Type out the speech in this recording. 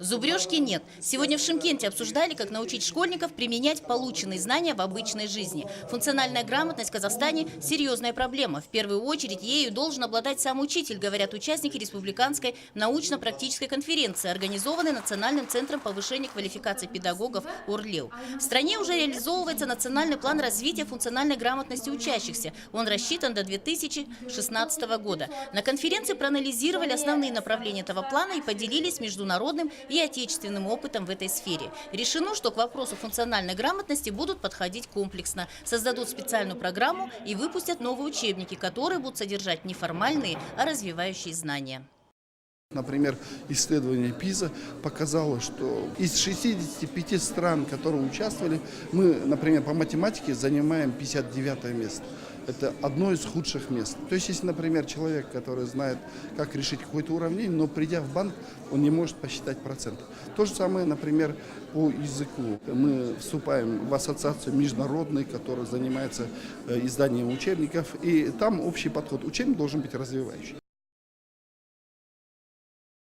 Зубрежки нет. Сегодня в Шымкенте обсуждали, как научить школьников применять полученные знания в обычной жизни. Функциональная грамотность в Казахстане – серьезная проблема. В первую очередь ею должен обладать сам учитель, говорят участники республиканской научно-практической конференции, организованной Национальным центром повышения квалификации педагогов ОРЛЕУ. В стране уже реализовывается национальный план развития функциональной грамотности учащихся. Он рассчитан до 2016 года. На конференции проанализировали основные направления этого плана и поделились международным и отечественным опытом в этой сфере. Решено, что к вопросу функциональной грамотности будут подходить комплексно, создадут специальную программу и выпустят новые учебники, которые будут содержать не формальные, а развивающие знания. Например, исследование ПИЗа показало, что из 65 стран, которые участвовали, мы, например, по математике занимаем 59 место. Это одно из худших мест. То есть, если, например, человек, который знает, как решить какое-то уравнение, но придя в банк, он не может посчитать проценты. То же самое, например, по языку. Мы вступаем в ассоциацию международную, которая занимается изданием учебников, и там общий подход. Учебник должен быть развивающий.